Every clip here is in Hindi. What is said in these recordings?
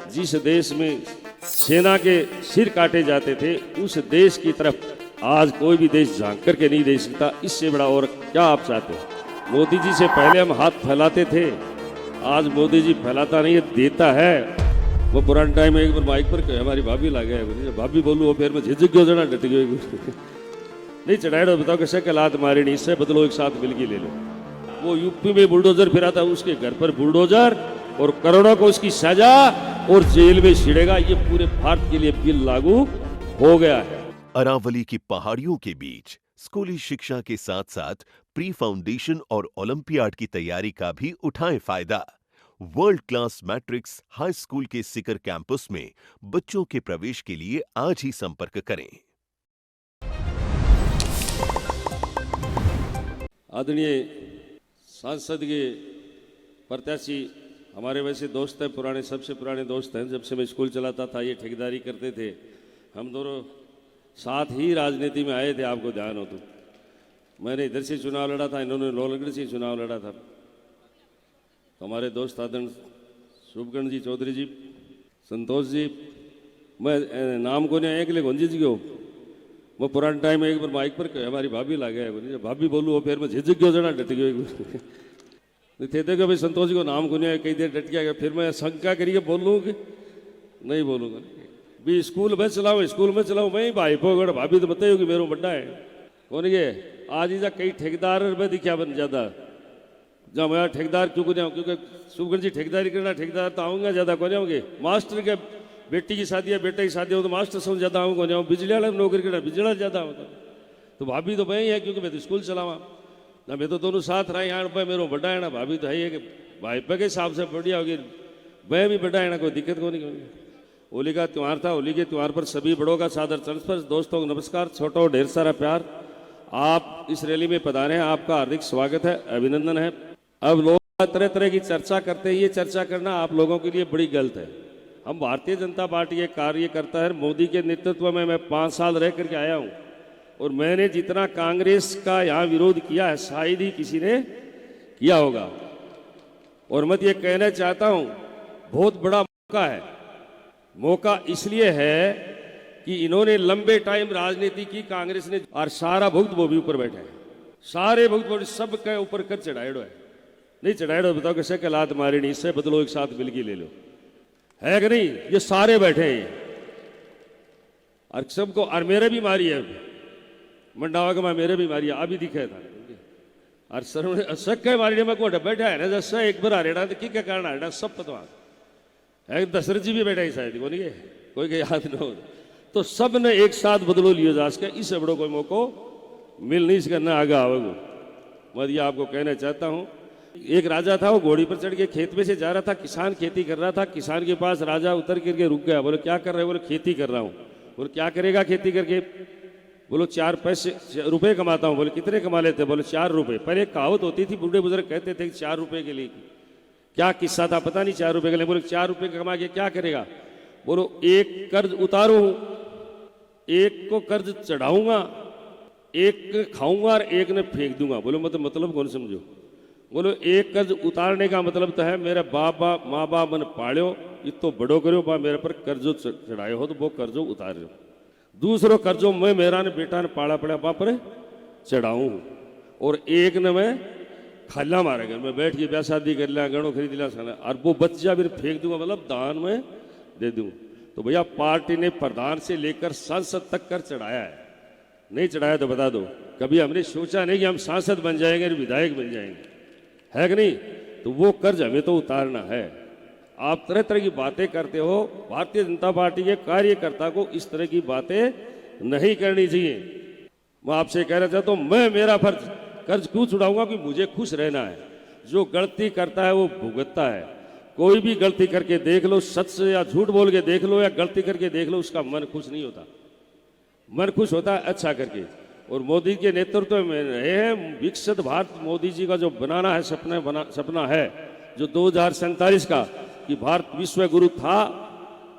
जिस देश में सेना के सिर काटे जाते थे उस देश की तरफ आज कोई भी देश झांक करके नहीं देख सकता। इससे बड़ा और क्या आप चाहते हो? मोदी जी से पहले हम हाथ फैलाते थे, आज मोदी जी फैलाता नहीं है, देता है। वो पुराने टाइम में एक बार माइक पर हमारी भाभी ला गया, भाभी बोलू फिर मैं झिझक गयो जना डट गयो नहीं चढ़ाए बताओ कैसे कलात मारे नहीं, इससे बदलो एक साथ मिलके ले लो। वो यूपी में बुलडोजर फिरा था, उसके घर पर बुलडोजर और करोड़ों को उसकी सजा और जेल में छिड़ेगा। ये पूरे भारत के लिए बिल लागू हो गया है। अरावली की पहाड़ियों के बीच स्कूली शिक्षा के साथ साथ प्री फाउंडेशन और ओलंपियाड की तैयारी का भी उठाएं फायदा। World class matrix high school के सिकर कैंपस में बच्चों के प्रवेश के लिए आज ही संपर्क करें। आदरणीय सांसद के प्रत्याशी हमारे वैसे दोस्त हैं, पुराने सबसे पुराने दोस्त हैं। जब से मैं स्कूल चलाता था ये ठेकेदारी करते थे, हम दोनों साथ ही राजनीति में आए थे, आपको ध्यान हो तो। मैंने इधर से चुनाव लड़ा था, इन्होंने लोहगढ़ से चुनाव लड़ा था। तो हमारे दोस्त आदरण शुभगण जी, चौधरी जी, संतोष जी, मैं नाम को नहीं एक ले गुंजी जी को वो पुराने टाइम में एक बार माइक पर हमारी भाभी ला गया, भाभी बोलू फिर मैं झिझक गयो जना डट गयो थे देखो भाई संतोष जी को नाम को नहीं कई देर डट गया, फिर मैं शंका करिए बोलूँ कि नहीं बोलूँगा भी स्कूल में चलाऊँ मैं भाई पोगड़ भाभी तो बताइए कि मेरे बड्डा है कौन ये आज ही जा कई ठेकेदार में दिखा बन ज़्यादा जहाँ मैं ठेकेदार क्यों नहीं आऊँ, क्योंकि शुभगण जी ठेकेदारी करना, ठेकेदार तो आऊँगा ज़्यादा कौन आऊँगे। मास्टर के बेटी की शादी है, बेटे की शादी हो तो मास्टर से ज़्यादा आऊँ कौन आऊँ। बिजली वाला नौकरी करना बिजली ज़्यादा होता तो भाभी तो मैं ही है, क्योंकि मैं तो स्कूल चलावा ना, मैं तो दोनों साथ रहा यहाँ पे मेरे बड़ा है ना, भाभी तो है ही कि भाई पे के हिसाब से बढ़िया होगी, मैं भी बड़ा है ना, कोई दिक्कत को नहीं। होली का त्यौहार था, होली के त्यौहार पर सभी बड़ों का सादर चरण दोस्तों को नमस्कार, छोटों ढेर सारा प्यार। आप इस रैली में पधारे हैं, आपका हार्दिक स्वागत है, अभिनंदन है। अब लोग तरह तरह की चर्चा करते हैं, ये चर्चा करना आप लोगों के लिए बड़ी गलत है। हम भारतीय जनता पार्टी के कार्यकर्ता है, मोदी के नेतृत्व में मैं 5 साल रह करके आया हूँ और मैंने जितना कांग्रेस का यहाँ विरोध किया है शायद ही किसी ने किया होगा। और मैं ये कहना चाहता हूँ बहुत बड़ा मौका है, मौका इसलिए है कि इन्होंने लंबे टाइम राजनीति की कांग्रेस ने, और सारा भुगत वो भी ऊपर बैठे हैं, सारे भुगत सब के ऊपर कर चढ़ाएड़ो है, नहीं चढ़ाएड़ो बताओ कैसे कलात मारे नहीं, इससे बदलो एक साथ मिलके ले लो, है कि नहीं। ये सारे बैठे हैं और सबको, और मेरे भी मारी है मंडावा का, मेरे भी मारी है अभी दिखे था और सर सक मारी मैं को बैठा है ना, जैसा एक बार हरेड़ा तो की क्या कारण हरेड़ा सब पता है, दशरथ जी भी बैठा है शायद को नहीं, कोई के याद न हो तो सब ने एक साथ बदलो लियो जा सके, इससे बड़ो कोई मौको मिल नहीं सका ना आगे आवेगो। मैं ये आपको कहना चाहता हूँ, एक राजा था, वो घोड़ी पर चढ़ के खेत में से जा रहा था, किसान खेती कर रहा था, किसान के पास राजा उतर करके रुक गया, बोले क्या कर रहे हो, बोले खेती कर रहा हूँ। बोले क्या करेगा खेती करके, बोलो 4 पैसे रुपए कमाता हूँ। बोले कितने कमा लेते, बोले 4 रुपए। पहले एक कहावत होती थी, बूढ़े बुजुर्ग कहते थे कि 4 रुपए के लिए, क्या किस्सा था पता नहीं, 4 रुपए के लिए। बोले 4 रुपए कमा के क्या करेगा, बोलो एक कर्ज उतारू, एक को कर्ज चढ़ाऊंगा, एक खाऊंगा और एक ने फेंक दूंगा। बोलो मतलब कौन समझो, बोलो एक कर्ज उतारने का मतलब तो है मेरा माँ बाप मन पाड़ो, इतो बड़ो करो, बा मेरे पर कर्जो चढ़ाए हो तो वो कर्जो उतार लो। दूसरो कर्जो मैं मेरा ने बेटा ने पाड़ा पड़ा बाप रे चढ़ाऊँ, और एक ने मैं खाला मारे घर में बैठ के ब्याह शादी कर लिया, गणों खरीद लिया साला, और वो बच्चा भी फेंक दूंगा, मतलब दान में दे दूँ। तो भैया पार्टी ने प्रधान से लेकर सांसद तक कर चढ़ाया है, नहीं चढ़ाया तो बता दो। कभी हमने सोचा नहीं कि हम सांसद बन जाएंगे, विधायक बन जाएंगे, है कि नहीं। तो वो कर्ज हमें तो उतारना है। आप तरह तरह की बातें करते हो, भारतीय जनता पार्टी के कार्यकर्ता को इस तरह की बातें नहीं करनी चाहिए। मैं आपसे कहना चाहता हूँ, मैं मेरा फर्ज कर्ज क्यों छुड़ाऊंगा कि मुझे खुश रहना है। जो गलती करता है वो भुगतता है। कोई भी गलती करके देख लो, सच से या झूठ बोल के देख लो या गलती करके देख लो, उसका मन खुश नहीं होता। मन खुश होता है अच्छा करके। और मोदी के नेतृत्व में रहे हैं, विकसित भारत मोदी जी का जो बनाना है सपना है जो 2047 का, कि भारत विश्व गुरु था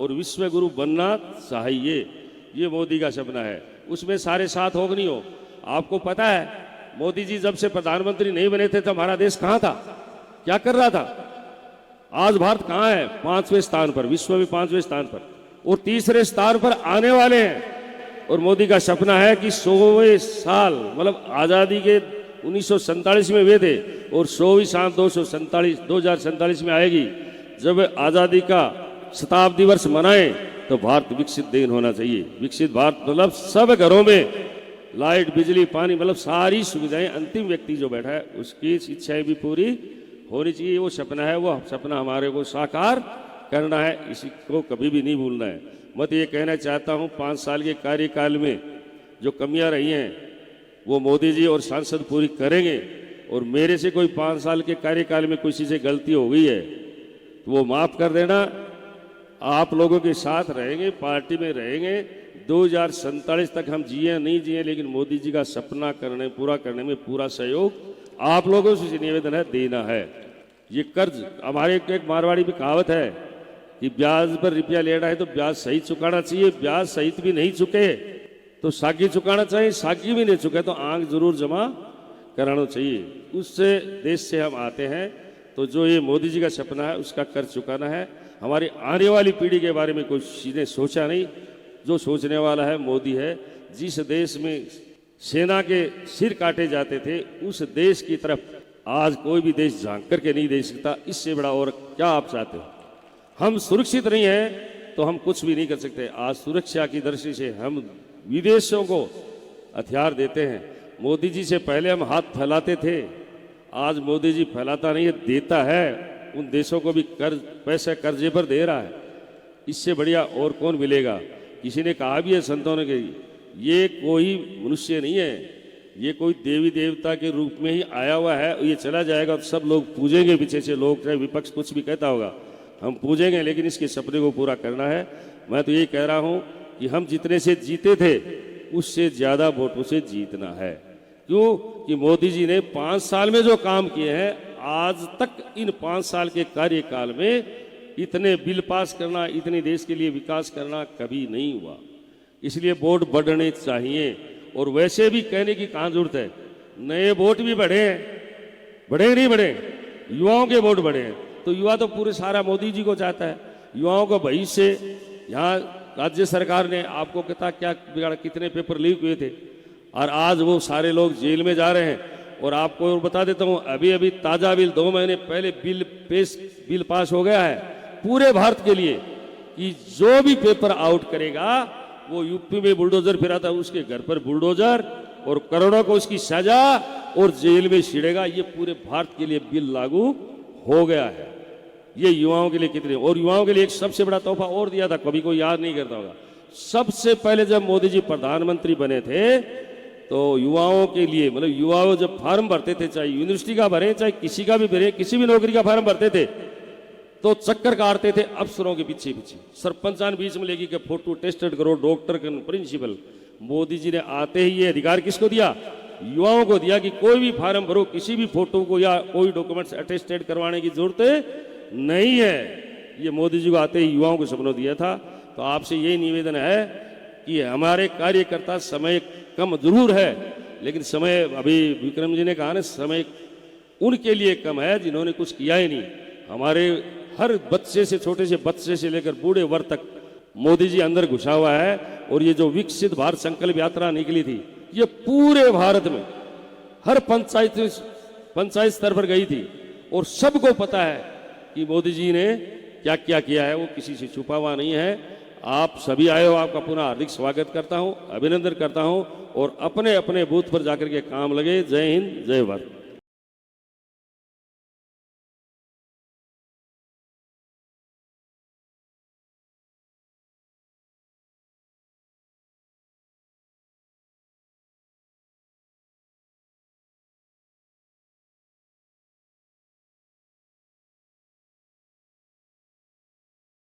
और विश्व गुरु बनना चाहिए, ये मोदी का सपना है। उसमें सारे साथ हो नहीं हो। आपको पता है मोदी जी जब से प्रधानमंत्री नहीं बने थे तो हमारा देश कहाँ था, क्या कर रहा था, आज भारत कहाँ है? 5वें स्थान पर, विश्व में 5वें स्थान पर, और तीसरे स्थान पर आने वाले हैं। और मोदी का सपना है कि 100वें साल, मतलब आज़ादी के 1947 में हुए थे, और 100वीं साल 2047 में आएगी। जब आज़ादी का शताब्दी वर्ष मनाएं तो भारत विकसित देश होना चाहिए। विकसित भारत मतलब सब घरों में लाइट, बिजली, पानी, मतलब सारी सुविधाएं, अंतिम व्यक्ति जो बैठा है उसकी इच्छाएं भी पूरी होनी चाहिए। वो सपना है, वो सपना हमारे को साकार करना है, इसी को कभी भी नहीं भूलना है। मैं तो ये कहना चाहता हूँ, 5 साल के कार्यकाल में जो कमियां रही हैं वो मोदी जी और सांसद पूरी करेंगे। और मेरे से कोई 5 साल के कार्यकाल में किसी से गलती हो गई है तो वो माफ़ कर देना। आप लोगों के साथ रहेंगे, पार्टी में रहेंगे। 2047 तक हम जिए नहीं जिए, लेकिन मोदी जी का सपना पूरा करने में पूरा सहयोग आप लोगों से निवेदन है, देना है। ये कर्ज, हमारे एक मारवाड़ी में कहावत है कि ब्याज पर रुपया लेना है तो ब्याज सही चुकाना चाहिए। ब्याज सहित भी नहीं चुके तो सागी चुकाना चाहिए, सागी भी नहीं चुके तो आंख जरूर जमा कराना चाहिए। उससे देश से हम आते हैं, तो जो ये मोदी जी का सपना है उसका कर्ज चुकाना है। हमारी आने वाली पीढ़ी के बारे में कोई किसी ने सोचा नहीं। जो सोचने वाला है मोदी है। जिस देश में सेना के सिर काटे जाते थे, उस देश की तरफ आज कोई भी देश झांक करके नहीं देख सकता। इससे बड़ा और क्या आप चाहते हो? हम सुरक्षित नहीं हैं तो हम कुछ भी नहीं कर सकते। आज सुरक्षा की दृष्टि से हम विदेशों को हथियार देते हैं। मोदी जी से पहले हम हाथ फैलाते थे, आज मोदी जी फैलाता नहीं है, देता है। उन देशों को भी कर्ज, पैसे कर्जे पर दे रहा है। इससे बढ़िया और कौन मिलेगा? किसी ने कहा भी है, संतों ने कही, ये कोई मनुष्य नहीं है, ये कोई देवी देवता के रूप में ही आया हुआ है। ये चला जाएगा तो सब लोग पूजेंगे, पीछे से लोग, चाहे विपक्ष कुछ भी कहता होगा, हम पूजेंगे, लेकिन इसके सपने को पूरा करना है। मैं तो यही कह रहा हूँ कि हम जितने से जीते थे उससे ज़्यादा वोटों से जीतना है। क्यों? कि मोदी जी ने 5 साल में जो काम किए हैं, आज तक इन 5 साल के कार्यकाल में इतने बिल पास करना, इतने देश के लिए विकास करना कभी नहीं हुआ। इसलिए वोट बढ़ने चाहिए। और वैसे भी कहने की कहाँ जरूरत है, नए वोट भी बढ़े हैं, बढ़े नहीं बढ़े, युवाओं के वोट बढ़े हैं। तो युवा तो पूरे सारा मोदी जी को चाहता है। युवाओं को भविष्य, यहाँ राज्य सरकार ने आपको कहता क्या बिगाड़ा, कितने पेपर लीक हुए थे, और आज वो सारे लोग जेल में जा रहे हैं। और आपको और बता देता हूँ, अभी अभी ताज़ा बिल 2 महीने पहले बिल पास हो गया है पूरे भारत के लिए कि जो भी पेपर आउट करेगा वो यूपी में बुलडोजर फिराता है, उसके घर पर बुलडोजर, और करोड़ों को उसकी सजा, और जेल में छिड़ेगा। ये पूरे भारत के लिए बिल लागू हो गया है। ये युवाओं के लिए कितने, और युवाओं के लिए एक सबसे बड़ा तोहफा और दिया था, कभी कोई याद नहीं करता होगा। सबसे पहले जब मोदी जी प्रधानमंत्री बने थे तो युवाओं के लिए, मतलब युवाओं जब फार्म भरते थे, चाहे यूनिवर्सिटी का भरे, चाहे किसी का भी भरे, किसी भी नौकरी का फार्म भरते थे, तो चक्कर काटते थे अफसरों के पीछे पीछे। सरपंचान बीच में लेके के फोटो टेस्टेड करो, डॉक्टर के प्रिंसिपल। मोदी जी ने आते ही ये अधिकार किसको दिया? युवाओं को दिया कि कोई भी फार्म भरो, किसी भी फोटो को या कोई डॉक्यूमेंट्स अटेस्टेड करवाने की जरूरत नहीं है। ये मोदी जी को आते ही युवाओं को सपना दिया था। तो आपसे यही निवेदन है कि हमारे कार्यकर्ता, समय कम जरूर है, लेकिन समय, अभी विक्रम जी ने कहा ना, समय उनके लिए कम है जिन्होंने कुछ किया ही नहीं। हमारे हर बच्चे से, छोटे से बच्चे से लेकर बूढ़े वर्ग तक मोदी जी अंदर घुसा हुआ है। और ये जो विकसित भारत संकल्प यात्रा निकली थी, ये पूरे भारत में हर पंचायत स्तर पर गई थी, और सबको पता है कि मोदी जी ने क्या क्या किया है, वो किसी से छुपा हुआ नहीं है। आप सभी आए हो, आपका पुनः हार्दिक स्वागत करता हूं, अभिनंदन करता हूं, और अपने अपने बूथ पर जाकर के काम लगे। जय हिंद, जय भारत।